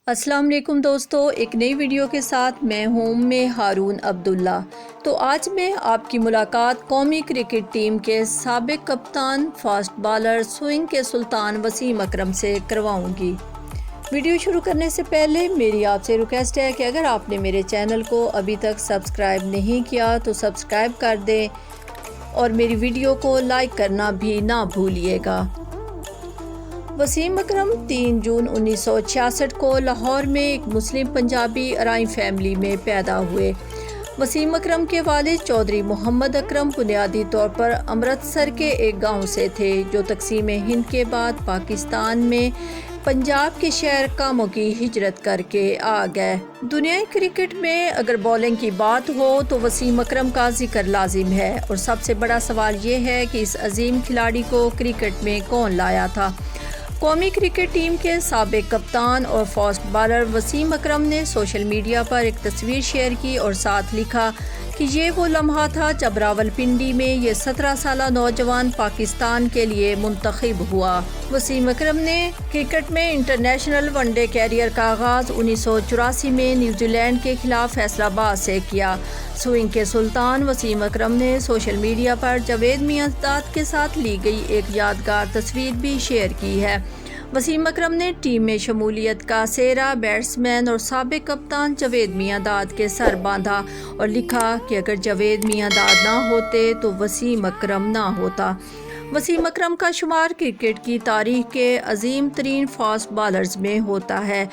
अस्सलाम वालेकुम दोस्तों, एक नई वीडियो के साथ मैं हूं हारून अब्दुल्ला। तो आज मैं आपकी मुलाकात कौमी क्रिकेट टीम के साबिक कप्तान, फास्ट बॉलर, स्विंग के सुल्तान वसीम अकरम से करवाऊंगी। वीडियो शुरू करने से पहले मेरी आपसे रिक्वेस्ट है कि अगर आपने मेरे चैनल को अभी तक सब्सक्राइब नहीं किया तो सब्सक्राइब कर दें और मेरी वीडियो को लाइक करना भी ना भूलिएगा। वसीम अकरम 3 जून 1966 को लाहौर में एक मुस्लिम पंजाबी अराई फैमिली में पैदा हुए। वसीम अकरम के वालिद चौधरी मोहम्मद अकरम बुनियादी तौर पर अमृतसर के एक गांव से थे जो तकसीम हिंद के बाद पाकिस्तान में पंजाब के शहर कामों की हिजरत करके आ गए। दुनियाई क्रिकेट में अगर बॉलिंग की बात हो तो वसीम अकरम का जिक्र लाजिम है और सबसे बड़ा सवाल ये है कि इस अजीम खिलाड़ी को क्रिकेट में कौन लाया था। कौमी क्रिकेट टीम के साबिक कप्तान और फास्ट बॉलर वसीम अकरम ने सोशल मीडिया पर एक तस्वीर शेयर की और साथ लिखा कि ये वो लम्हा था जब रावलपिंडी में ये 17 साल नौजवान पाकिस्तान के लिए मुंतखब हुआ। वसीम अकरम ने क्रिकेट में इंटरनेशनल वनडे कैरियर का आगाज़ 1984 में न्यूजीलैंड के खिलाफ फैसलाबाद से किया। स्विंग के सुल्तान वसीम अकरम ने सोशल मीडिया पर जावेद मियांदाद के साथ ली गई एक यादगार तस्वीर भी शेयर की है। वसीम अकरम ने टीम में शमूलियत का सेहरा बैट्समैन और साबिक कप्तान जावेद मियांदाद के सर बांधा और लिखा कि अगर जावेद मियांदाद ना होते तो वसीम अकरम ना होता। वसीम अकरम का शुमार क्रिकेट की तारीख के अजीम तरीन फास्ट बॉलर्स में होता है।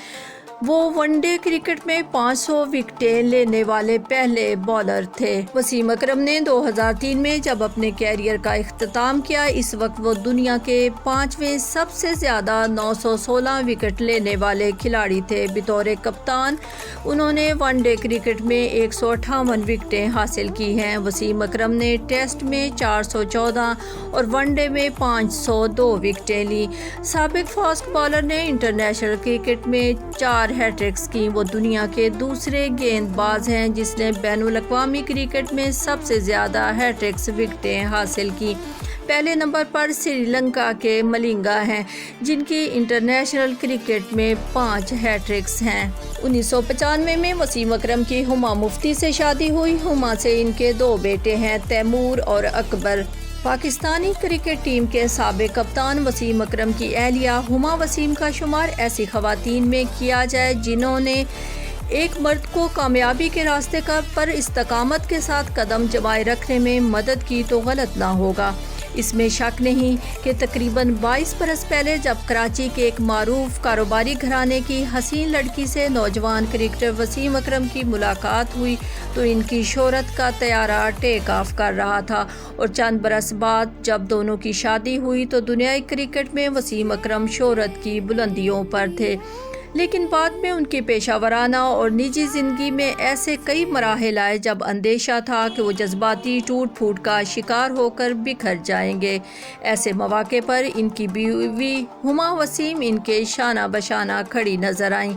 वो वनडे क्रिकेट में 500 विकेटें लेने वाले पहले बॉलर थे। वसीम अकरम ने 2003 में जब अपने कैरियर का इख्तिताम किया, इस वक्त वो दुनिया के 5वें सबसे ज़्यादा 916 विकेट लेने वाले खिलाड़ी थे। बतौर कप्तान उन्होंने वनडे क्रिकेट में 158 विकेटें हासिल की हैं। वसीम अकरम ने टेस्ट में 414 और वनडे में 502 विकेटें ली। साबिक फास्ट बॉलर ने इंटरनेशनल क्रिकेट में 4 हैट्रिक्स की। वो दुनिया के दूसरे गेंदबाज हैं जिसने बैनुल अक़वामी क्रिकेट में सबसे ज़्यादा हैट्रिक्स विकेटें हासिल की। पहले नंबर पर श्रीलंका के मलिंगा हैं जिनकी इंटरनेशनल क्रिकेट में 5 हैट्रिक्स हैं। 1995 में वसीम अकरम की हुमा मुफ्ती से शादी हुई। हुमा से इनके 2 बेटे हैं, तैमूर और अकबर। पाकिस्तानी क्रिकेट टीम के साबिक कप्तान वसीम अकरम की अहलिया हुमा वसीम का शुमार ऐसी खवातीन में किया जाए जिन्होंने एक मर्द को कामयाबी के रास्ते पर इस्तकामत के साथ कदम जमाए रखने में मदद की तो गलत ना होगा। इसमें शक नहीं कि तकरीबन 22 बरस पहले जब कराची के एक मारूफ कारोबारी घराने की हसीन लड़की से नौजवान क्रिकेटर वसीम अकरम की मुलाकात हुई तो इनकी शोहरत का तैयारा टेक ऑफ कर रहा था और चंद बरस बाद जब दोनों की शादी हुई तो दुनियाई क्रिकेट में वसीम अकरम शोहरत की बुलंदियों पर थे। लेकिन बाद में उनकी पेशावराना और निजी ज़िंदगी में ऐसे कई मराहिल आए जब अंदेशा था कि वो जज्बाती टूट फूट का शिकार होकर बिखर जाएंगे। ऐसे मौके पर इनकी बीवी हुमा वसीम इनके शाना बशाना खड़ी नजर आईं।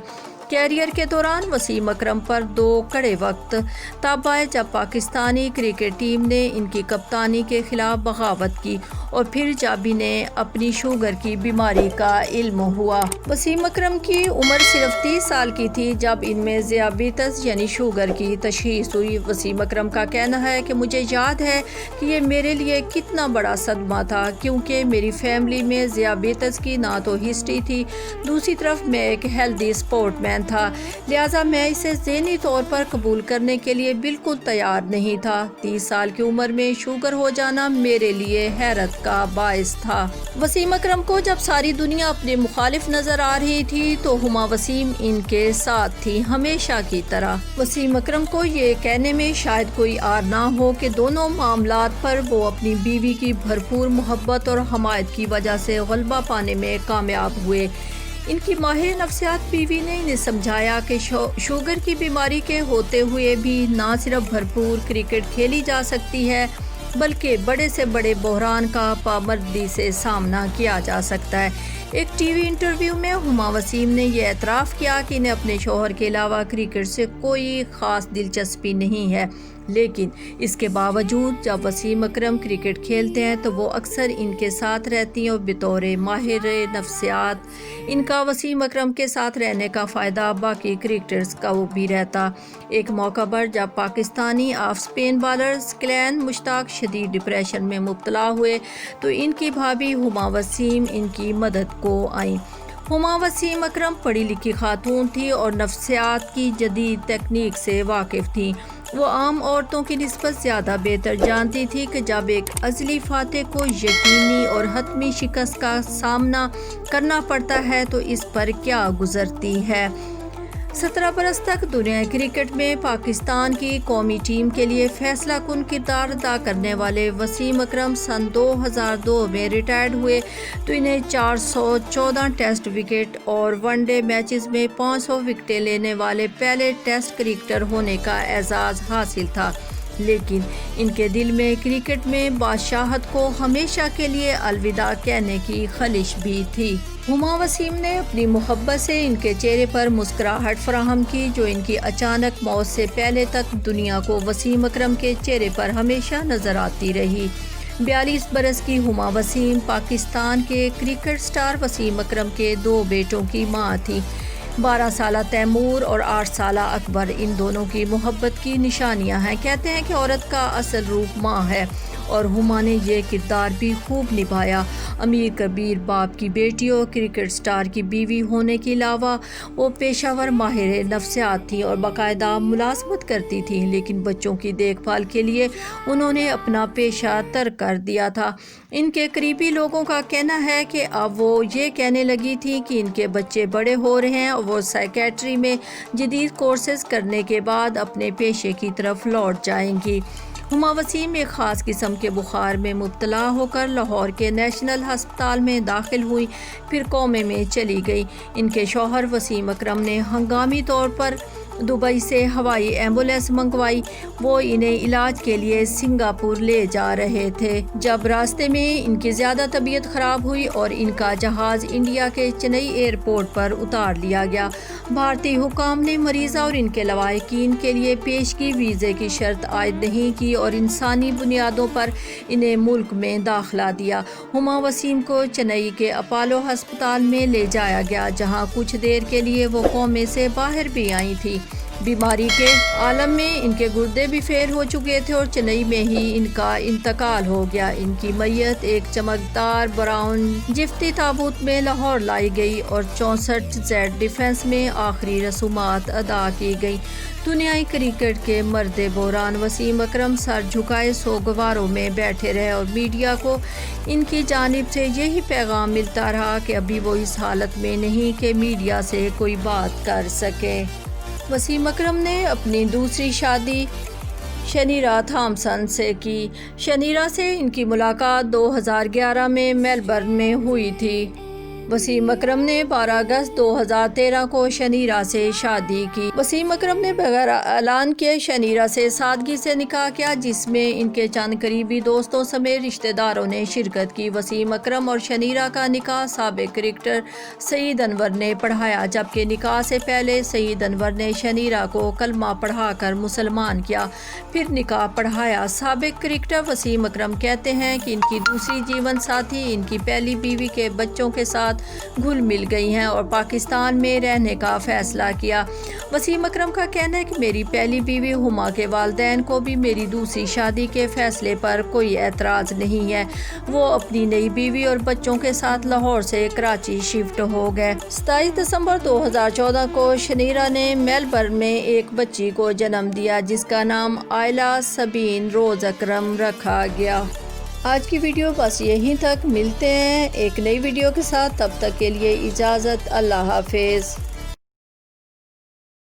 कैरियर के दौरान वसीम अकरम पर 2 कड़े वक्त तब आए जब पाकिस्तानी क्रिकेट टीम ने इनकी कप्तानी के खिलाफ बगावत की और फिर जब इन्हें अपनी शुगर की बीमारी का इल्म हुआ। वसीम अकरम की उम्र सिर्फ 30 साल की थी जब इनमें ज़ियाबीतस यानी शुगर की तशख़ीस हुई। वसीम अकरम का कहना है कि मुझे याद है कि ये मेरे लिए कितना बड़ा सदमा था क्योंकि मेरी फैमिली में ज़ियाबीतस की ना तो हिस्ट्री थी, दूसरी तरफ मैं एक हेल्दी स्पोर्टमैन था, लिहाजा मैं इसे ज़हनी तौर पर कबूल करने के लिए बिल्कुल तैयार नहीं था। 30 साल की उम्र में शुगर हो जाना मेरे लिए हैरत का बाइस था। वसीम अकरम को जब सारी दुनिया अपने मुखालिफ नजर आ रही थी तो हुमा वसीम इनके साथ थी हमेशा की तरह। वसीम अकरम को ये कहने में शायद कोई आर ना हो कि दोनों मामलात पर वो अपनी बीवी की भरपूर मोहब्बत और हमायत की वजह से गलबा पाने में कामयाब हुए। इनकी माहिर नफ्सियात बीवी ने इन्हें समझाया कि शुगर की बीमारी के होते हुए भी ना सिर्फ भरपूर क्रिकेट खेली जा सकती है बल्कि बड़े से बड़े बहरान का पामर्दी से सामना किया जा सकता है। ایک ٹی وی انٹرویو میں ہما وسیم نے یہ اعتراف کیا کہ انہیں اپنے شوہر کے علاوہ کرکٹ سے کوئی خاص دلچسپی نہیں ہے، لیکن اس کے باوجود جب وسیم اکرم کرکٹ کھیلتے ہیں تو وہ اکثر ان کے ساتھ رہتی ہیں اور بطور ماہر نفسیات ان کا وسیم اکرم کے ساتھ رہنے کا فائدہ باقی کرکٹرز کا وہ بھی رہتا۔ ایک موقع پر جب Pakistani off spin bowler Saqlain Mushtaq شدید ڈپریشن میں مبتلا ہوئے تو ان کی بھابھی ہما وسیم ان کی مدد کو آئیں۔ ہما وسیم اکرم پڑھی لکھی خاتون تھی اور نفسیات کی جدید تکنیک سے واقف تھیں۔ وہ عام عورتوں کی نسبت زیادہ بہتر جانتی تھی کہ جب ایک عضلی فاتح کو یقینی اور حتمی شکست کا سامنا کرنا پڑتا ہے تو اس پر کیا گزرتی ہے۔ 17 برس تک دنیا کرکٹ میں پاکستان کی قومی ٹیم کے لیے فیصلہ کن کردار ادا کرنے والے وسیم اکرم سن 2002 میں ریٹائرڈ ہوئے تو انہیں 414 ٹیسٹ وکٹ اور ون ڈے میچز میں 500 وکٹیں لینے والے پہلے ٹیسٹ کرکٹر ہونے کا اعزاز حاصل تھا، لیکن ان کے دل میں کرکٹ میں بادشاہت کو ہمیشہ کے لیے الوداع کہنے کی خلش بھی تھی۔ ہما وسیم نے اپنی محبت سے ان کے چہرے پر مسکراہٹ فراہم کی جو ان کی اچانک موت سے پہلے تک دنیا کو وسیم اکرم کے چہرے پر ہمیشہ نظر آتی رہی۔ 42 برس کی ہما وسیم پاکستان کے کرکٹ سٹار وسیم اکرم کے 2 بیٹوں کی ماں تھی۔ 12 سالہ تیمور اور 8 سالہ اکبر ان دونوں کی محبت کی نشانیاں ہیں۔ کہتے ہیں کہ عورت کا اصل روپ ماں ہے اور ہما نے یہ کردار بھی خوب نبھایا۔ امیر کبیر باپ کی بیٹی اور کرکٹ سٹار کی بیوی ہونے کے علاوہ وہ پیشہ ور ماہر نفسیات تھیں اور باقاعدہ ملازمت کرتی تھیں، لیکن بچوں کی دیکھ بھال کے لیے انہوں نے اپنا پیشہ ترک کر دیا تھا۔ ان کے قریبی لوگوں کا کہنا ہے کہ اب وہ یہ کہنے لگی تھیں کہ ان کے بچے بڑے ہو رہے ہیں اور وہ سائیکیٹری میں جدید کورسز کرنے کے بعد اپنے پیشے کی طرف لوٹ جائیں گی۔ ہما وسیم ایک خاص قسم کے بخار میں مبتلا ہو کر لاہور کے نیشنل ہسپتال میں داخل ہوئی، پھر کومے میں چلی گئی۔ ان کے شوہر وسیم اکرم نے ہنگامی طور پر دبئی سے ہوائی ایمبولینس منگوائی۔ وہ انہیں علاج کے لیے سنگاپور لے جا رہے تھے جب راستے میں ان کی زیادہ طبیعت خراب ہوئی اور ان کا جہاز انڈیا کے چنئی ایئرپورٹ پر اتار لیا گیا۔ بھارتی حکام نے مریضہ اور ان کے لواحقین کے لیے پیشگی ویزے کی شرط عائد نہیں کی اور انسانی بنیادوں پر انہیں ملک میں داخلہ دیا۔ ہما وسیم کو چنئی کے اپولو ہسپتال میں لے جایا گیا جہاں کچھ دیر کے لیے وہ کومے سے باہر بھی آئی تھی۔ بیماری کے عالم میں ان کے گردے بھی فیل ہو چکے تھے اور چنئی میں ہی ان کا انتقال ہو گیا۔ ان کی میت ایک چمکدار براؤن جفتی تابوت میں لاہور لائی گئی اور 64 زیڈ ڈیفنس میں آخری رسومات ادا کی گئی۔ دنیائی کرکٹ کے مرد بحران وسیم اکرم سر جھکائے سوگواروں میں بیٹھے رہے اور میڈیا کو ان کی جانب سے یہی پیغام ملتا رہا کہ ابھی وہ اس حالت میں نہیں کہ میڈیا سے کوئی بات کر سکے۔ وسیم اکرم نے اپنی دوسری شادی شنیرا تھامسن سے کی۔ شنیرا سے ان کی ملاقات 2011 میں میلبرن میں ہوئی تھی۔ وسیم اکرم نے 12 اگست 2013 کو شنیرا سے شادی کی۔ وسیم اکرم نے بغیر اعلان کے شنیرا سے سادگی سے نکاح کیا جس میں ان کے چند قریبی دوستوں سمیت رشتہ داروں نے شرکت کی۔ وسیم اکرم اور شنیرا کا نکاح سابق کرکٹر سعید انور نے پڑھایا، جبکہ نکاح سے پہلے سعید انور نے شنیرا کو کلمہ پڑھا کر مسلمان کیا، پھر نکاح پڑھایا۔ سابق کرکٹر وسیم اکرم کہتے ہیں کہ ان کی دوسری جیون ساتھی ان کی پہلی بیوی کے بچوں کے ساتھ گھل مل گئی ہیں اور پاکستان میں رہنے کا فیصلہ کیا۔ وسیم اکرم کا کہنا ہے کہ میری پہلی بیوی ہما کے والدین کو بھی میری دوسری شادی کے فیصلے پر کوئی اعتراض نہیں ہے۔ وہ اپنی نئی بیوی اور بچوں کے ساتھ لاہور سے کراچی شفٹ ہو گئے۔ 27 دسمبر 2014 کو شنیرا نے میلبرن میں ایک بچی کو جنم دیا جس کا نام آئلہ سبین روز اکرم رکھا گیا۔ آج کی ویڈیو بس یہیں تک، ملتے ہیں ایک نئی ویڈیو کے ساتھ، تب تک کے لیے اجازت، اللہ حافظ۔